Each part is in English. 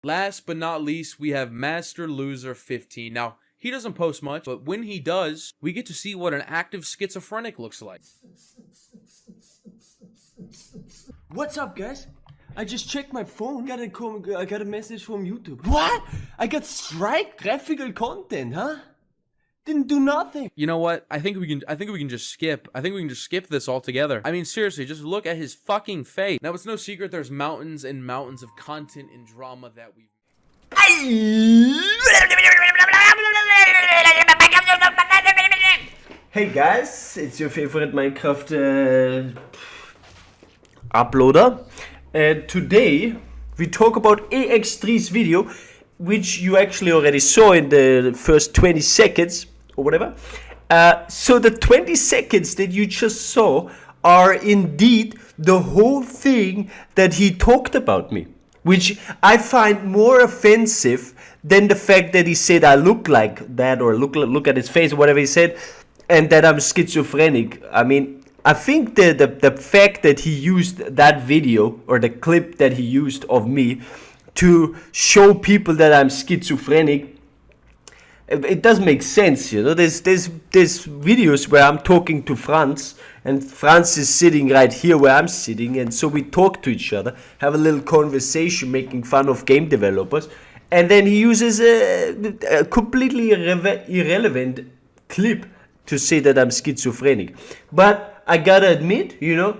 Last but not least, we have MasterLooser 15. Now, he doesn't post much, but when he does, we get to see what an active schizophrenic looks like. What's up, guys? I just checked my phone. I got a message from YouTube. What? I got strike graphical content, huh? Didn't do nothing. You know what? I think we can just skip. I think we can just skip this altogether. I mean, seriously, just look at his fucking face. Now, it's no secret there's mountains and mountains of content and drama that we've... Hey guys, it's your favorite Minecraft uploader, and today we talk about ax3's video, which you actually already saw in the first 20 seconds or whatever. So the 20 seconds that you just saw are indeed the whole thing that he talked about me, which I find more offensive than the fact that he said I look like that, or look at his face or whatever he said, and that I'm schizophrenic. I mean, I think the fact that he used that video, or the clip that he used of me, to show people that I'm schizophrenic, it does make sense, you know. There's videos where I'm talking to Franz, and Franz is sitting right here where I'm sitting, and so we talk to each other, have a little conversation, making fun of game developers, and then he uses a completely irrelevant clip to say that I'm schizophrenic. But I gotta admit, you know,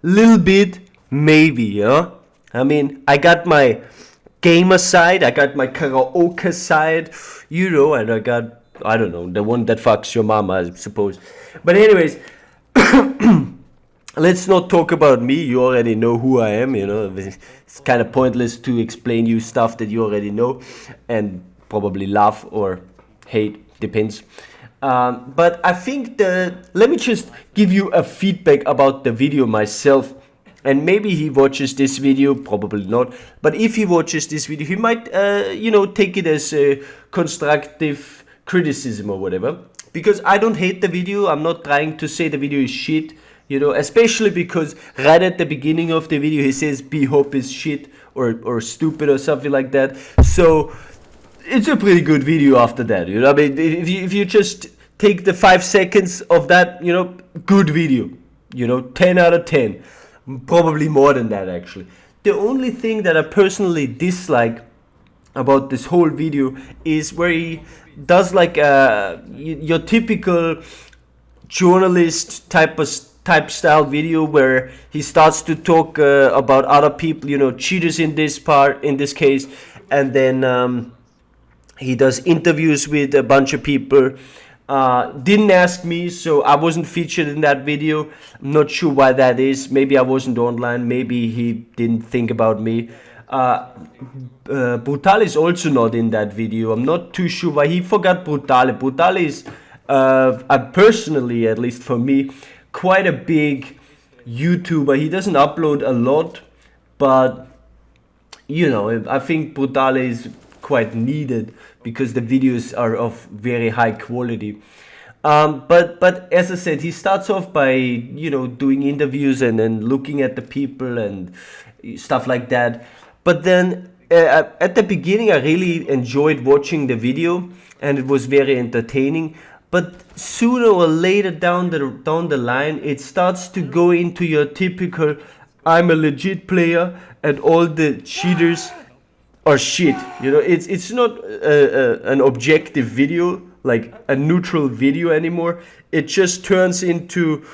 little bit, maybe, you know. I mean, I got my gamer side, I got my karaoke side, you know, and I got, I don't know, the one that fucks your mama, I suppose. But anyways, let's not talk about me. You already know who I am, you know. It's kind of pointless to explain you stuff that you already know and probably laugh or hate, depends. But I think let me just give you a feedback about the video myself. And maybe he watches this video, probably not. But if he watches this video, he might, you know, take it as a constructive criticism or whatever. Because I don't hate the video. I'm not trying to say the video is shit, you know, especially because right at the beginning of the video, he says B-Hop is shit or stupid or something like that. So it's a pretty good video after that, you know. I mean, if you just take the 5 seconds of that, you know, good video, you know, 10 out of 10. Probably more than that, actually. The only thing that I personally dislike about this whole video is where he does like your typical journalist type style video, where he starts to talk about other people, you know, cheaters in this case, and then he does interviews with a bunch of people. Didn't ask me, so I wasn't featured in that video. I'm not sure why that is. Maybe I wasn't online. Maybe he didn't think about me. Brutal is also not in that video. I'm not too sure why he forgot Brutal. Brutal is, personally, at least for me, quite a big YouTuber. He doesn't upload a lot, but, you know, I think Brutal is quite needed because the videos are of very high quality. But as I said, he starts off by, you know, doing interviews and then looking at the people and stuff like that. But then at the beginning, I really enjoyed watching the video and it was very entertaining. But sooner or later down the line, it starts to go into your typical I'm a legit player and all the cheaters or shit, you know. It's not an objective video, like a neutral video anymore. It just turns into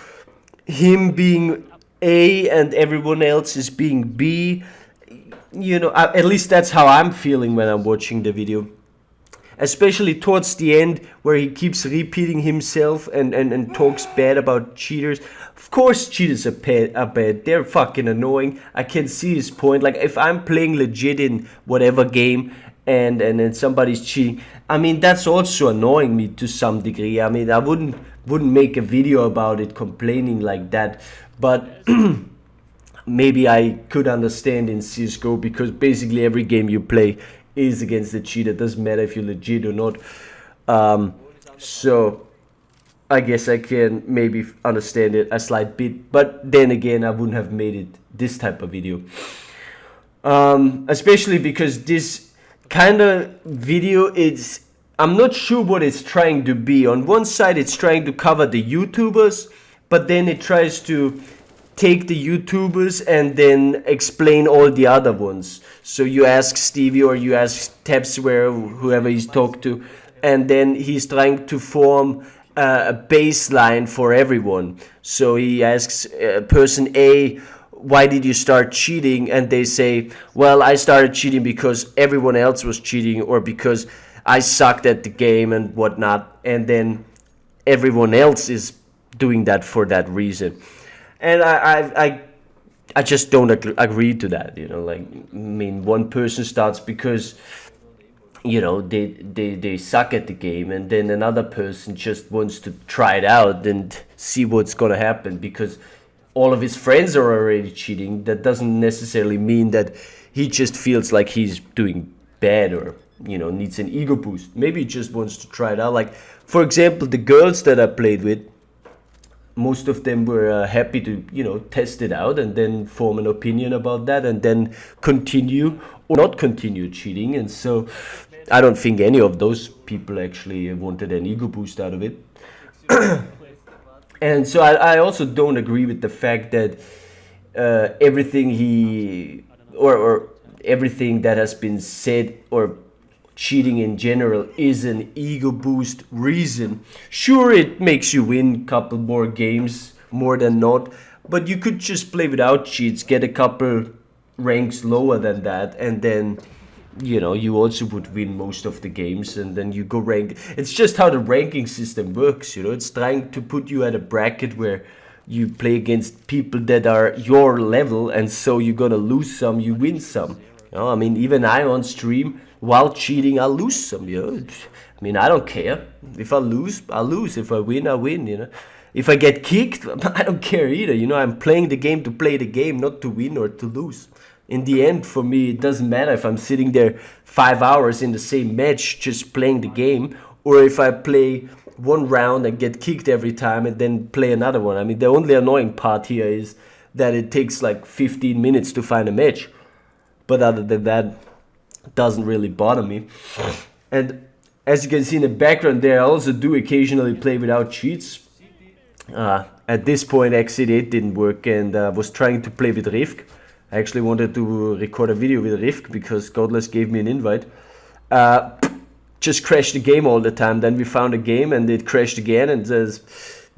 him being A and everyone else is being B, you know. At least that's how I'm feeling when I'm watching the video, especially towards the end where he keeps repeating himself and talks bad about cheaters. Of course cheaters are bad, they're fucking annoying. I can see his point. Like, if I'm playing legit in whatever game and then somebody's cheating, I mean, that's also annoying me to some degree. I mean, I wouldn't make a video about it complaining like that, but maybe I could understand in CSGO, because basically every game you play is against the cheater. It doesn't matter if you're legit or not. So I guess I can maybe understand it a slight bit, but then again, I wouldn't have made it this type of video. Especially because this kind of video, I'm not sure what it's trying to be. On one side it's trying to cover the YouTubers, but then it tries to take the YouTubers and then explain all the other ones. So you ask Stevie or you ask Tapsware, whoever he's talked to, and then he's trying to form a baseline for everyone. So he asks person A, why did you start cheating? And they say, well, I started cheating because everyone else was cheating, or because I sucked at the game and whatnot. And then everyone else is doing that for that reason. And I just don't agree to that, you know. Like, I mean, one person starts because, you know, they suck at the game, and then another person just wants to try it out and see what's gonna happen because all of his friends are already cheating. That doesn't necessarily mean that he just feels like he's doing bad or, you know, needs an ego boost. Maybe he just wants to try it out. Like, for example, the girls that I played with, most of them were happy to, you know, test it out and then form an opinion about that and then continue or not continue cheating. And so I don't think any of those people actually wanted an ego boost out of it. And so I also don't agree with the fact that everything or everything that has been said, or cheating in general, is an ego boost reason. Sure, it makes you win a couple more games more than not, but you could just play without cheats, get a couple ranks lower than that, and then, you know, you also would win most of the games, and then you go rank. It's just how the ranking system works, you know. It's trying to put you at a bracket where you play against people that are your level, and so you're gonna lose some, you win some. You know, I mean, even I on stream, while cheating, I'll lose some, you know. I mean, I don't care. If I lose, I'll lose. If I win, I win, you know. If I get kicked, I don't care either, you know. I'm playing the game to play the game, not to win or to lose. In the end, for me, it doesn't matter if I'm sitting there 5 hours in the same match just playing the game, or if I play one round and get kicked every time and then play another one. I mean, the only annoying part here is that it takes like 15 minutes to find a match. But other than that, it doesn't really bother me. And as you can see in the background there, I also do occasionally play without cheats. At this point, ax3 didn't work, and I was trying to play with Rifk. I actually wanted to record a video with Rifk because Godless gave me an invite. Just crashed the game all the time. Then we found a game and it crashed again, and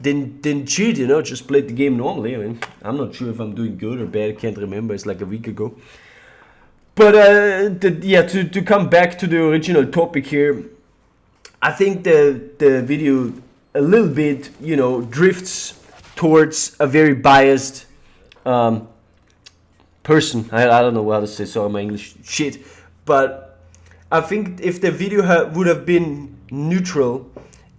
didn't cheat, you know, just played the game normally. I mean, I'm not sure if I'm doing good or bad. I can't remember. It's like a week ago. But yeah, to come back to the original topic here, I think the video a little bit, you know, drifts towards a very biased person. I don't know how to say, sorry, my English shit, but I think if the video would have been neutral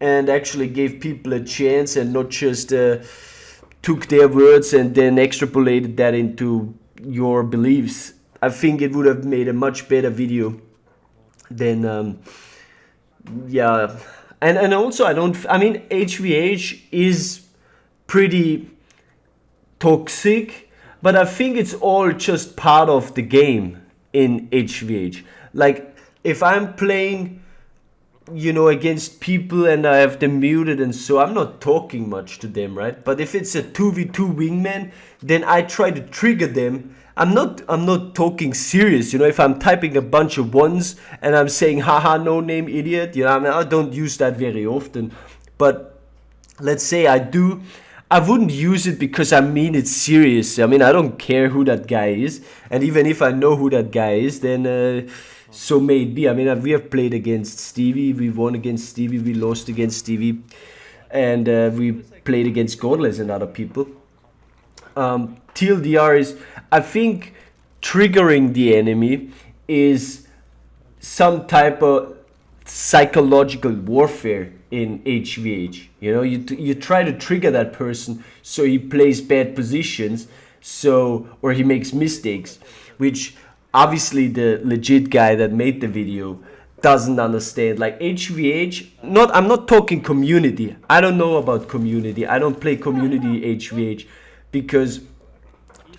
and actually gave people a chance and not just took their words and then extrapolated that into your beliefs, I think it would have made a much better video than yeah. And also, I mean, HVH is pretty toxic, but I think it's all just part of the game in HVH. Like, if I'm playing, you know, against people and I have them muted and so, I'm not talking much to them, right? But if it's a 2v2 wingman, then I try to trigger them. I'm not talking serious, you know. If I'm typing a bunch of ones and I'm saying haha no name idiot, you know, I mean, I don't use that very often, but let's say I do, I wouldn't use it because I mean it's serious. I mean, I don't care who that guy is, and even if I know who that guy is, then so may it be. I mean, we have played against Stevie, we won against Stevie, we lost against Stevie, and we played against Godless and other people. TLDR is, I think triggering the enemy is some type of psychological warfare in HVH. You know, you try to trigger that person so he plays bad positions, or he makes mistakes, which obviously the legit guy that made the video doesn't understand. Like HVH, I'm not talking community. I don't know about community. I don't play community HVH because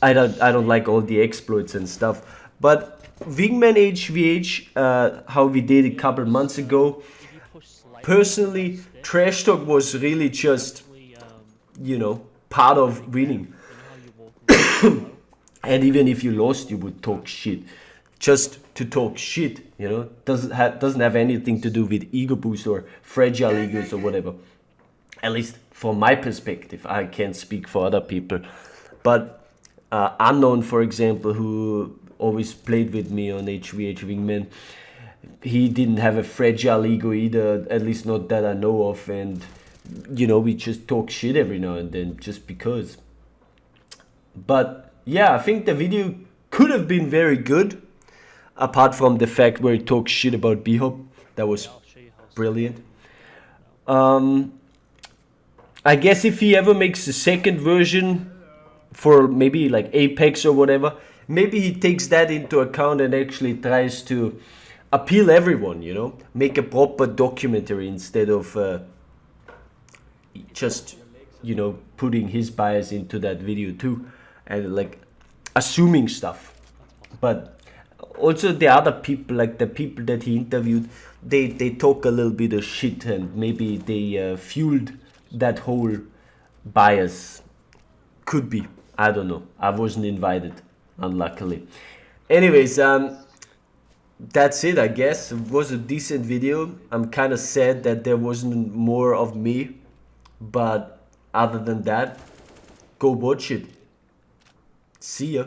I don't like all the exploits and stuff. But Wingman HVH, how we did a couple months ago, personally, trash talk was really just, you know, part of winning. And even if you lost, you would talk shit. Just to talk shit, you know, doesn't have anything to do with ego boost or fragile egos or whatever. At least from my perspective, I can't speak for other people. But Unknown, for example, who always played with me on HVH Wingman, he didn't have a fragile ego either, at least not that I know of. And, you know, we just talk shit every now and then just because. But yeah, I think the video could have been very good, apart from the fact where he talks shit about B-Hop. That was brilliant. I guess if he ever makes a second version for maybe like Apex or whatever, maybe he takes that into account and actually tries to appeal everyone, you know, make a proper documentary instead of just, you know, putting his bias into that video too and like assuming stuff. But also the other people, like the people that he interviewed, they talk a little bit of shit and maybe they fueled that whole bias. Could be, I don't know, I wasn't invited, unluckily. Anyways, that's it, I guess. It was a decent video. I'm kind of sad that there wasn't more of me, but other than that, go watch it. See ya.